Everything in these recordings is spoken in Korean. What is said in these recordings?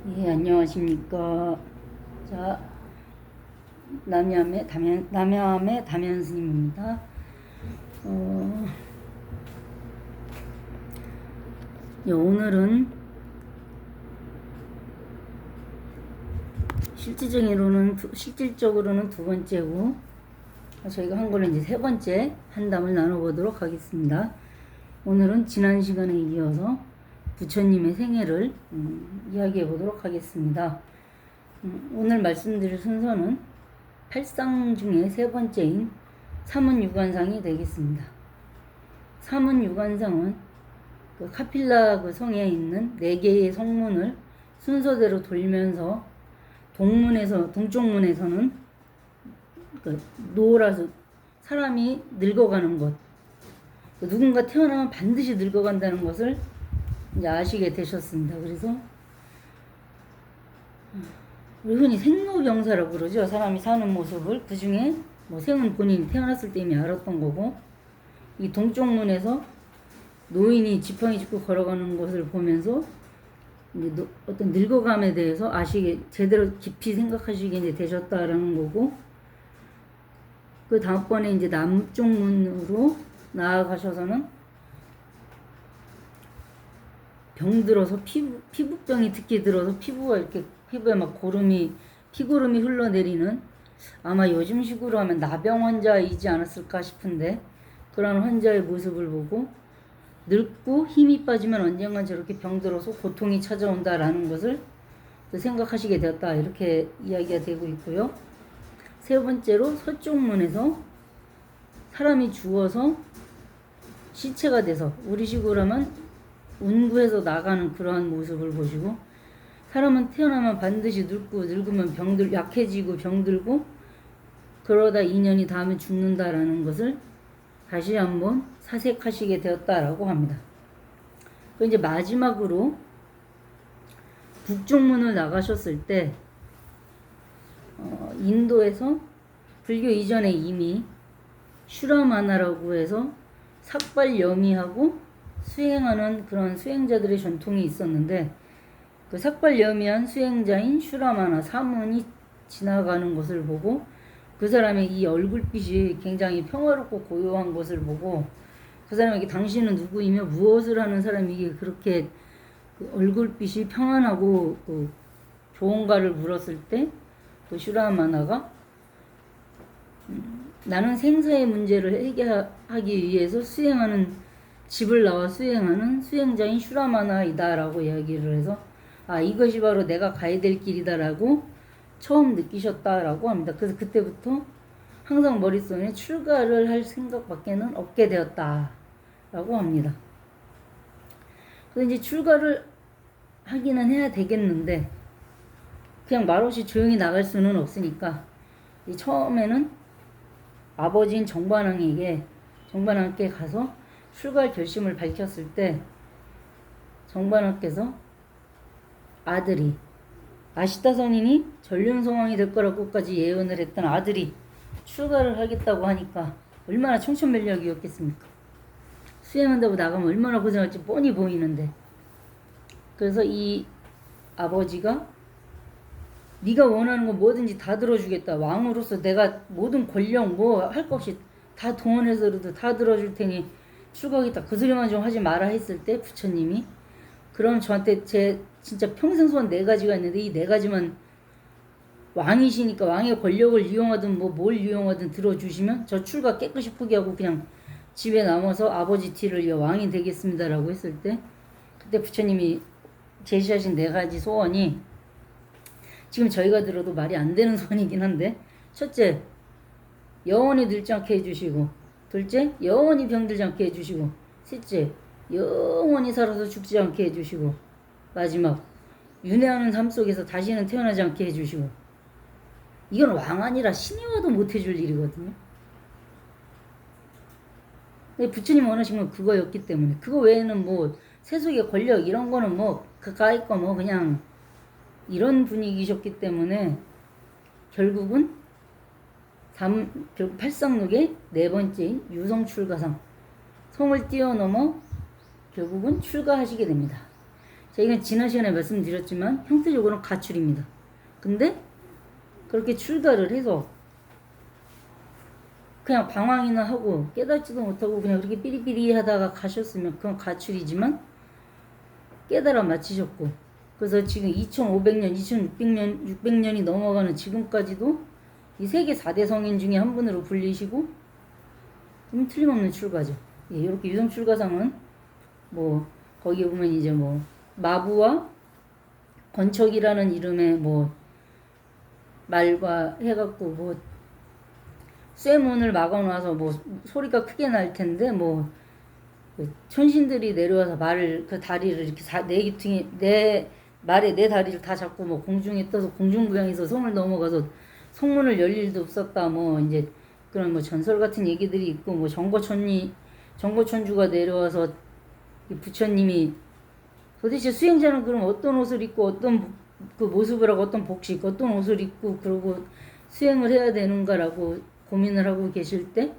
예, 안녕하십니까. 자, 남해암의 담양스님입니다. 어, 오늘은 실질적으로는 두 번째고, 저희가 한 거는 이제 세 번째 한담을 나눠보도록 하겠습니다. 오늘은 지난 시간에 이어서 부처님의 생애를 이야기해 보도록 하겠습니다. 오늘 말씀드릴 순서는 8상 중에 세 번째인 사문유관상이 되겠습니다. 사문유관상은 그 카필라 그 성에 있는 네 개의 성문을 순서대로 돌면서 동쪽문에서는 그 노라서 사람이 늙어가는 것, 누군가 태어나면 반드시 늙어간다는 것을 이제 아시게 되셨습니다. 그래서 우리 흔히 생로병사라고 그러죠. 사람이 사는 모습을 그 중에 뭐 생은 본인이 태어났을 때 이미 알았던 거고, 이 동쪽문에서 노인이 지팡이 짚고 걸어가는 것을 보면서 이제 어떤 늙어감에 대해서 제대로 깊이 생각하시게 이제 되셨다라는 거고, 그 다음번에 이제 남쪽문으로 나아가셔서는 병들어서 피부병이 특히 들어서 피부에 막 피고름이 흘러내리는, 아마 요즘식으로 하면 나병 환자이지 않았을까 싶은데, 그런 환자의 모습을 보고 늙고 힘이 빠지면 언젠간 저렇게 병들어서 고통이 찾아온다라는 것을 생각하시게 되었다, 이렇게 이야기가 되고 있고요. 세 번째로 서쪽문에서 사람이 죽어서 시체가 돼서 우리식으로 하면 운구해서 나가는 그러한 모습을 보시고, 사람은 태어나면 반드시 늙으면 약해지고 병들고, 그러다 2년이 닿으면 죽는다라는 것을 다시 한번 사색하시게 되었다라고 합니다. 그 이제 마지막으로 북쪽문을 나가셨을 때, 인도에서 불교 이전에 이미 슈라마나라고 해서 삭발여미하고 수행하는 그런 수행자들의 전통이 있었는데, 그 삭발여미한 수행자인 슈라마나 사문이 지나가는 것을 보고, 그 사람의 이 얼굴빛이 굉장히 평화롭고 고요한 것을 보고, 그 사람에게 당신은 누구이며 무엇을 하는 사람이기에 그렇게 그 얼굴빛이 평안하고 좋은가를 물었을 때, 그 슈라마나가 나는 생사의 문제를 해결하기 위해서 집을 나와 수행하는 수행자인 슈라마나이다라고 이야기를 해서, 이것이 바로 내가 가야 될 길이다라고 처음 느끼셨다라고 합니다. 그래서 그때부터 항상 머릿속에 출가를 할 생각밖에는 없게 되었다라고 합니다. 그래서 이제 출가를 하기는 해야 되겠는데, 그냥 말없이 조용히 나갈 수는 없으니까, 처음에는 아버지인 정반왕께 가서 출가 결심을 밝혔을 때, 정반왕께서 아들이 아시타 선인이 전륜성왕이 될 거라고까지 예언을 했던 아들이 출가를 하겠다고 하니까 얼마나 청천벽력이었겠습니까? 수행한다고 나가면 얼마나 고생할지 뻔히 보이는데, 그래서 이 아버지가 네가 원하는 거 뭐든지 다 들어주겠다, 왕으로서 내가 모든 권력 뭐 할 것 없이 다 동원해서라도 다 들어줄 테니 출가하겠다, 그 소리만 좀 하지 마라 했을 때, 부처님이 그럼 저한테 제 진짜 평생 소원 4가지가 있는데 이 4가지만 왕이시니까 왕의 권력을 이용하든 뭘 이용하든 들어주시면 저 출가 깨끗이 포기하고 그냥 집에 남아서 아버지 뒤를 이어 왕이 되겠습니다라고 했을 때, 그때 부처님이 제시하신 4가지 소원이 지금 저희가 들어도 말이 안 되는 소원이긴 한데, 첫째, 영원히 늙지 않게 해주시고, 둘째, 영원히 병들지 않게 해주시고, 셋째, 영원히 살아서 죽지 않게 해주시고, 마지막, 윤회하는 삶 속에서 다시는 태어나지 않게 해주시고. 이건 왕 아니라 신이 와도 못 해줄 일이거든요. 근데 부처님 원하신 건 그거였기 때문에, 그거 외에는 뭐 세속의 권력 이런 거는 뭐 그까이 거 뭐 그냥 이런 분위기셨기 때문에, 결국은 8상록의 4번째인 유성출가상, 성을 뛰어넘어 결국은 출가하시게 됩니다. 저희가 지난 시간에 말씀드렸지만 형태적으로는 가출입니다. 근데 그렇게 출가를 해서 그냥 방황이나 하고 깨닫지도 못하고 그냥 그렇게 삐리삐리 하다가 가셨으면 그건 가출이지만 깨달아 마치셨고, 그래서 지금 2500년, 2600년, 600년이 넘어가는 지금까지도 이 세계 4대 성인 중에 한 분으로 불리시고 틀림없는 출가죠. 예, 이렇게 유성 출가상은 뭐 거기에 보면 이제 뭐 마부와 건척이라는 이름의 뭐 말과 해갖고 뭐 쇠문을 막아놔서 뭐 소리가 크게 날 텐데 뭐 천신들이 내려와서 말을 그 다리를 이렇게 네 기퉁이 네 말에 네 다리를 다 잡고 뭐 공중에 떠서 공중부양해서 성을 넘어가서 성문을 열 일도 없었다 뭐 이제 그런 뭐 전설 같은 얘기들이 있고 뭐 정거천주가 내려와서 이 부처님이 도대체 수행자는 그럼 어떤 옷을 입고 어떤 그 모습을 하고 어떤 복식 어떤 옷을 입고 그러고 수행을 해야 되는가라고 고민을 하고 계실 때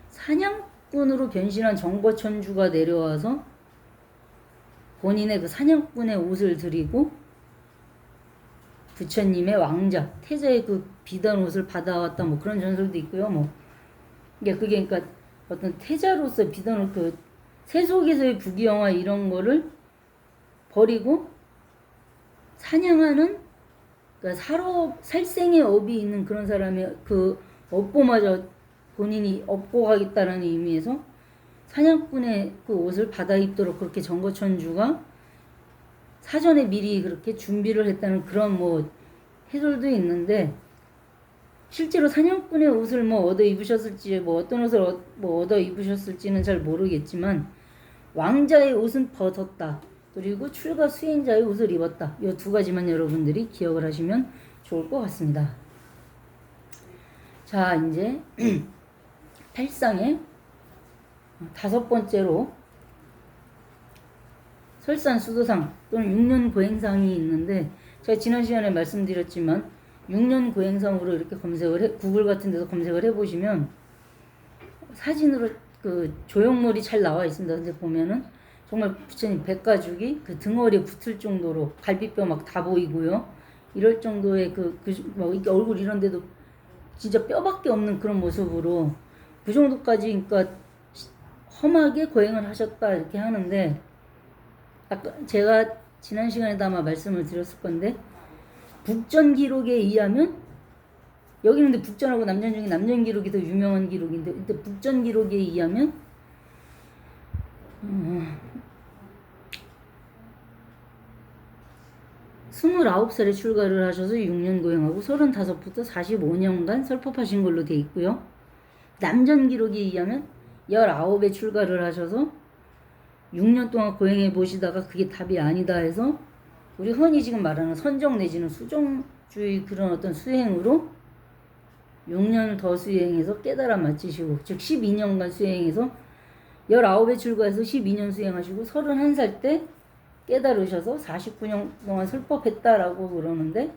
사냥꾼으로 변신한 정거천주가 내려와서 본인의 그 사냥꾼의 옷을 드리고 부처님의 왕자 태자의 그 비단 옷을 받아왔다 뭐 그런 전설도 있고요. 뭐 그게 그러니까 어떤 태자로서 비단을 그 세속에서의 부귀영화 이런 거를 버리고 사냥하는 그러니까 살생의 업이 있는 그런 사람의 그 업보마저 본인이 업고 가겠다라는 의미에서 사냥꾼의 그 옷을 받아 입도록 그렇게 정거천주가 사전에 미리 그렇게 준비를 했다는 그런 뭐 해설도 있는데, 실제로 사냥꾼의 옷을 뭐 얻어 입으셨을지 뭐 어떤 옷을 뭐 얻어 입으셨을지는 잘 모르겠지만 왕자의 옷은 벗었다. 그리고 출가 수행자의 옷을 입었다. 이 두 가지만 여러분들이 기억을 하시면 좋을 것 같습니다. 자, 이제 팔상의 다섯 번째로 설산수도상 또는 6년 고행상이 있는데, 제가 지난 시간에 말씀드렸지만 6년 고행상으로 이렇게 구글 같은 데서 검색을 해보시면 사진으로 그 조형물이 잘 나와 있습니다. 근데 보면은 정말 부처님 백가죽이 그 등허리에 붙을 정도로 갈비뼈 막 다 보이고요. 이럴 정도의 막 얼굴 이런 데도 진짜 뼈밖에 없는 그런 모습으로 그 정도까지 그러니까 험하게 고행을 하셨다 이렇게 하는데, 아까 제가 지난 시간에도 아마 말씀을 드렸을 건데 북전 기록에 의하면 여기는 근데 북전하고 남전 중에 남전 기록이 더 유명한 기록인데, 근데 북전 기록에 의하면 29살에 출가를 하셔서 6년 고행하고 35부터 45년간 설법하신 걸로 돼 있고요. 남전 기록에 의하면 19에 출가를 하셔서 6년 동안 고행해 보시다가 그게 답이 아니다 해서 우리 흔히 지금 말하는 선정 내지는 수정주의 그런 어떤 수행으로 6년을 더 수행해서 깨달아 마치시고, 즉 12년간 수행해서 19에 출가해서 12년 수행하시고 31살 때 깨달으셔서 49년 동안 설법했다라고 그러는데,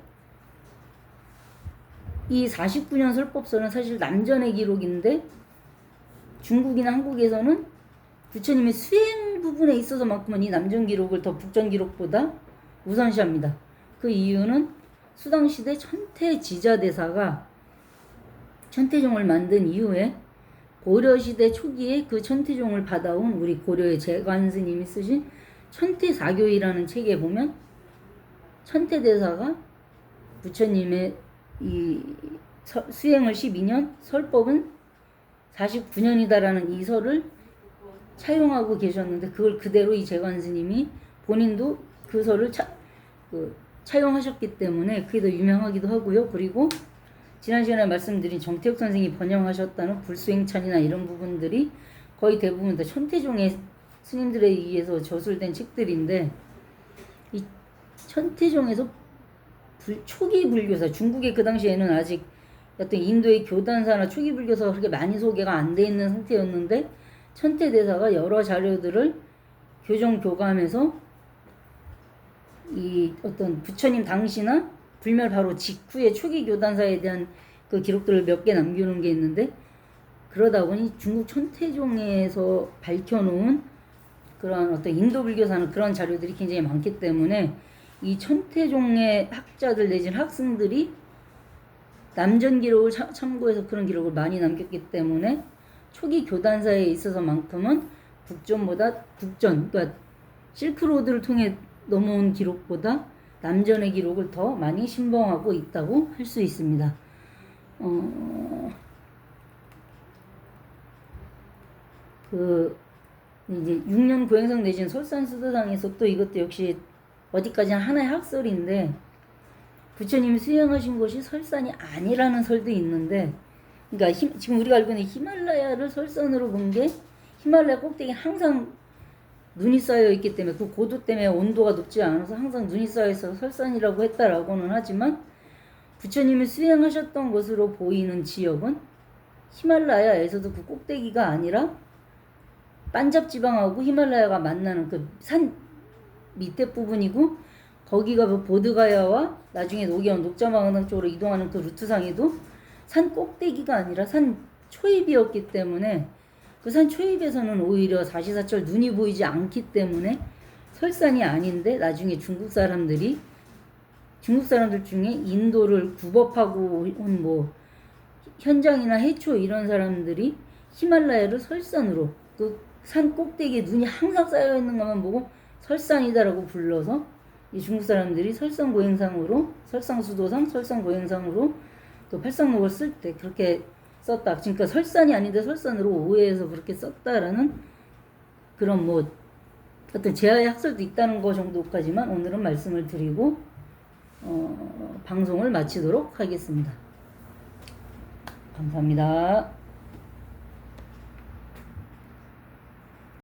이 49년 설법서는 사실 남전의 기록인데 중국이나 한국에서는 부처님의 수행 부분에 있어서만큼은 이 남전 기록을 더 북전 기록보다 우선시합니다. 그 이유는 수당시대 천태지자대사가 천태종을 만든 이후에 고려시대 초기에 그 천태종을 받아온 우리 고려의 재관스님이 쓰신 천태사교이라는 책에 보면 천태대사가 부처님의 이 수행을 12년, 설법은 49년이다라는 이 설을 차용하고 계셨는데, 그걸 그대로 이 재관스님이 본인도 그 설을 차용하셨기 때문에 그게 더 유명하기도 하고요. 그리고 지난 시간에 말씀드린 정태욱 선생이 번역하셨다는 불수행찬이나 이런 부분들이 거의 대부분 다 천태종의 스님들에 의해서 저술된 책들인데, 이 천태종에서 초기 불교사, 중국의 그 당시에는 아직 어떤 인도의 교단사나 초기 불교사가 그렇게 많이 소개가 안 돼 있는 상태였는데, 천태대사가 여러 자료들을 교정교감해서 이 어떤 부처님 당시나 불멸 바로 직후의 초기 교단사에 대한 그 기록들을 몇 개 남겨놓은 게 있는데, 그러다 보니 중국 천태종에서 밝혀놓은 그런 어떤 인도 불교사는 그런 자료들이 굉장히 많기 때문에 이 천태종의 학자들 내지는 학생들이 남전 기록을 참고해서 그런 기록을 많이 남겼기 때문에 초기 교단사에 있어서만큼은 그러니까 실크로드를 통해 넘어온 기록보다 남전의 기록을 더 많이 신봉하고 있다고 할 수 있습니다. 이제 6년 고행성 내지는 설산수도상에서 또 이것도 역시 어디까지나 하나의 학설인데 부처님이 수행하신 곳이 설산이 아니라는 설도 있는데, 그러니까 지금 우리가 알고 있는 히말라야를 설산으로 본 게 히말라야 꼭대기는 항상 눈이 쌓여 있기 때문에 그 고도 때문에 온도가 높지 않아서 항상 눈이 쌓여 있어서 설산이라고 했다라고는 하지만 부처님이 수행하셨던 것으로 보이는 지역은 히말라야에서도 그 꼭대기가 아니라 반잡 지방하고 히말라야가 만나는 그 산 밑에 부분이고, 거기가 그 보드가야와 나중에 녹자마가당 쪽으로 이동하는 그 루트상에도 산 꼭대기가 아니라 산 초입이었기 때문에 그 산 초입에서는 오히려 사시사철 눈이 보이지 않기 때문에 설산이 아닌데, 나중에 중국 사람들 중에 인도를 구법하고 온 뭐 현장이나 해초 이런 사람들이 히말라야를 설산으로, 그 산 꼭대기에 눈이 항상 쌓여 있는 것만 보고 설산이다라고 불러서 이 중국 사람들이 설산고행상으로, 설상수도상, 설산고행상으로 또 팔상록을 쓸 때 그렇게 썼다. 그러니까 설산이 아닌데 설산으로 오해해서 그렇게 썼다라는 그런 뭐 어떤 제아의 학설도 있다는 거 정도까지만 오늘은 말씀을 드리고 방송을 마치도록 하겠습니다. 감사합니다.